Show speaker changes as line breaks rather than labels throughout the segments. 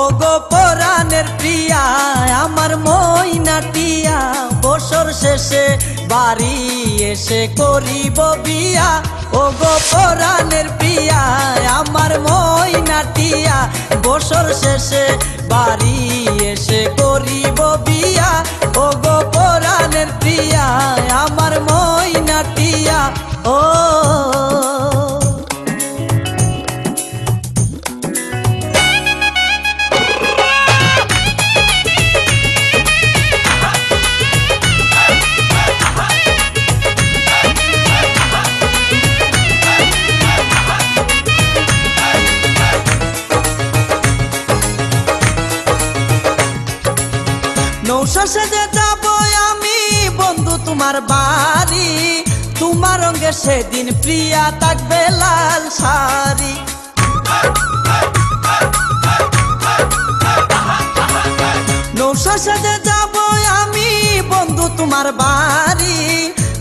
ওগো পরাণের প্রিয়া আমার ময়নাটিয়া বছর শেষে বাড়ি এসে করিব বিয়া। ওগো পরাণের প্রিয়া আমার ময়নাটিয়া বছর শেষে বাড়ি এসে করিব বিয়া। ওগো পরাণের প্রিয়া আমার ময়নাটিয়া ও নৌশা সেজে যাব আমি বন্ধু তোমার বাড়ি, তোমার রঙে সেদিন প্রিয়া থাকবে লাল শাড়ি। নৌশা সেজে যাব আমি বন্ধু তোমার বাড়ি,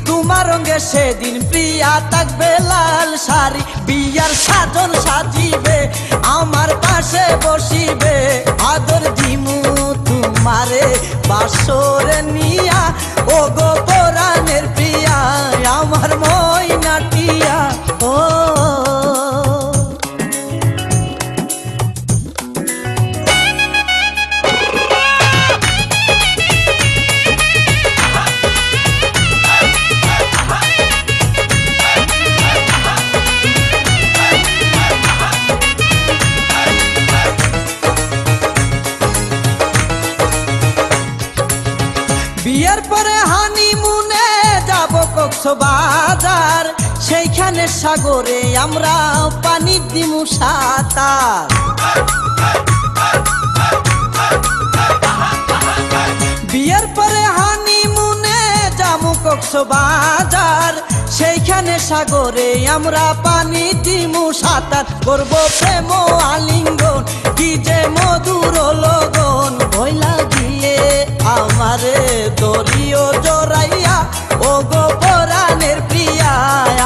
তোমার রঙে সেদিন প্রিয়া থাকবে লাল শাড়ি। বিয়ার সাজন সাজিবে আমার পাশে বসিবে, আদর দিমু তোমারে বাসরে নিয়া। ওগো পরাণের প্রিয়া আমার ময়নাটিয়া ও বিয়ের পরে হানিমুনে যাব কক্সবাজার, সেইখানে সাগরে আমরা পানি দিমু সাঁতার। বিয়ের পরে হানিমুনে যাব কক্সবাজার, সেইখানে সাগরে আমরা পানি দিমু সাঁতার। করবো প্রেম আলিঙ্গন কি যে মধুর লগন, ভইলা গিয়ে আমারে দরিও জড়াইয়া। ওগো পরাণের প্রিয়া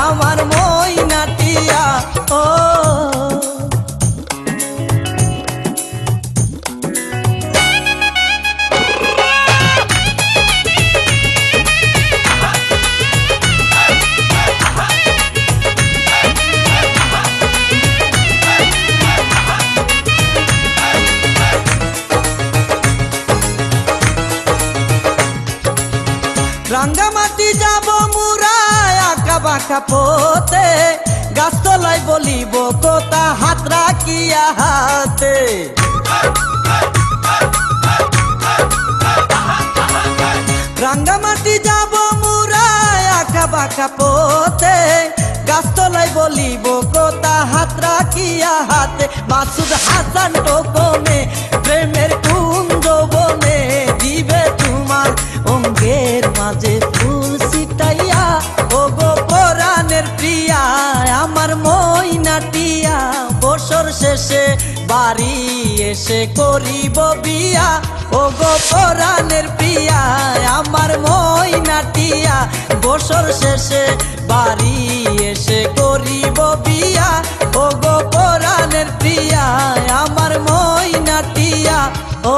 আমার ময়নাটিয়া ও রাঙ্গামাটি যাব মুরা আঁকা বাঁকা পথে, গাছতলায় বলিব কথা হাত রাখিয়া হাতে। রাঙ্গামাটি যাব মুরা আঁকা বাঁকা পথে, গাছতলায় বলিব কথা হাত রাখিয়া হাতে। মাসুদ হাসান টোকনে প্রেমের কুঞ্জ বনে, দিবে তোমার অঙ্গের মাঝে ফুল ছিটাইয়া। ওগো পরাণের প্রিয়া আমার ময়নাটিয়া বছর শেষে বাড়ি এসে করিব বিয়া। ওগো পরাণের প্রিয়া আমার ময়নাটিয়া বছর শেষে বাড়ি এসে করিব বিয়া। ওগো পরাণের প্রিয়া আমার ময়নাটিয়া ও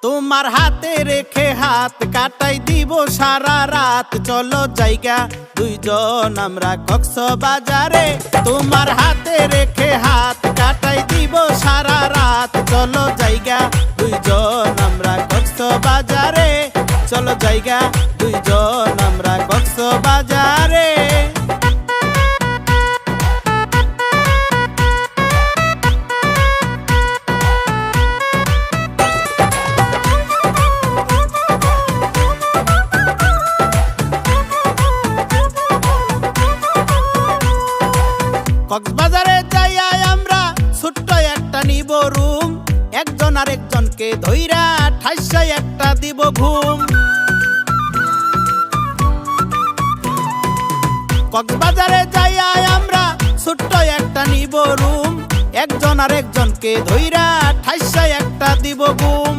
তোমার হাতে রেখে হাত কাটাই দিব সারা রাত, চলো জায়গা দুইজন আমরা কক্সবাজারে। তোমার হাতে রেখে হাত কাটাই দিব সারা রাত, চলো জায়গা দুইজন আমরা কক্সবাজারে। চলো জায়গা দুইজন আমরা কক্সবাজারে। কক্সবাজারে যাইয়া আমরা ছোট্ট একটা নিব রুম, একজন আরেকজনকে ধইরা ঠাইসা একটা দিব ঘুম। কক্সবাজারে যাইয়া আমরা ছোট্ট একটা নিব রুম, একজন আর একজনকে ধইরা ঠাইসা একটা দিব গুম।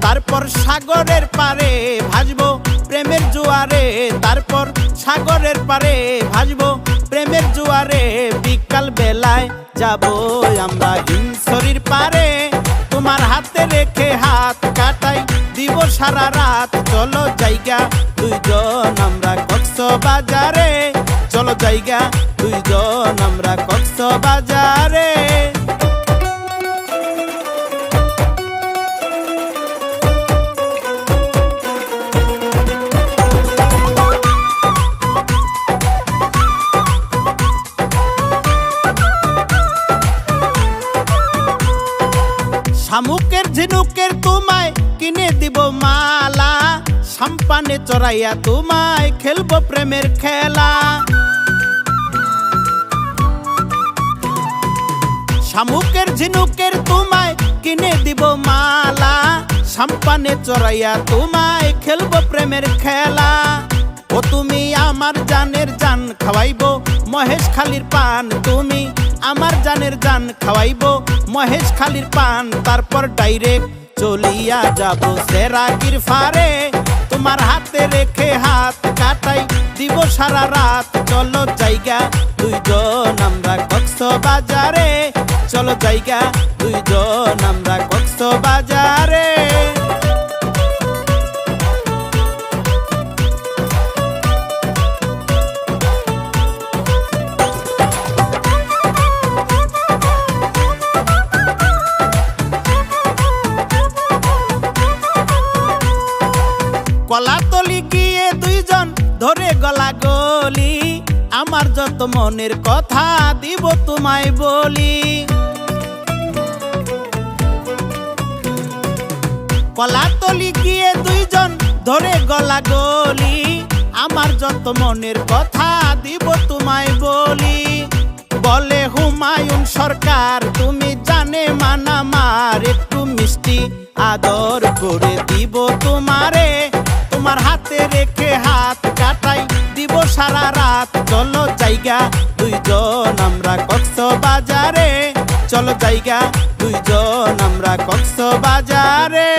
তারপর সাগরের পারে ভাসবো প্রেমের জোয়ারে, তারপর সাগরের পারে ভাসবো প্রেমের জোয়ারে। বিকাল বেলায় যাব আমরা হিমছড়ির পারে, তোমার হাতে রেখে হাত কাটাই দিব সারা রাত। চলো জায়গা দুইজন আমরা কক্সবাজারে, চলো জায়গা দুইজন আমরা কক্সবাজারে। শামুকের ঝিনুকের তোমায় কিনে দিব মালা, সাম্পানে চড়াইয়া তোমায় খেলবো প্রেমের খেলা। শামুকের ঝিনুকের তোমায় কিনে দিব মালা, সাম্পানে চড়াইয়া তোমায় খেলবো প্রেমের খেলা। ও তুমি আমার জানের জান খাওয়াইবো মহেশ খালির পান, তুমি আমার জানের জান খাওয়াইবো মহেশ খালির পান। তারপর ডাইরেক্ট চলিয়া যাব সেরাগির ফারে, তোমার হাতে রেখে হাত কাটাই দিব সারা রাত। চলো জায়গা দুইজন আমরা কক্সবাজারে, চলো জায়গা দুইজন আমরা কক্সবাজারে। কলাতলি গিয়ে দুইজন ধরে গলা গলি, আমার যত মনের কথা দিব তোমায় বলি। কলাতলি গিয়ে দুইজন ধরে গলা গলি, আমার যত মনের কথা দিব তোমায় বলি। বলে হুমায়ুন সরকার তুমি জানে মানামার, একটু মিষ্টি আদর করে দিব তোমারে, তোমার হাতে রেখে হাত কাটাই দিব সারা রাত। চলো জায়গা দুইজন আমরা কক্সবাজারে, চলো জায়গা দুইজন আমরা কক্সবাজারে।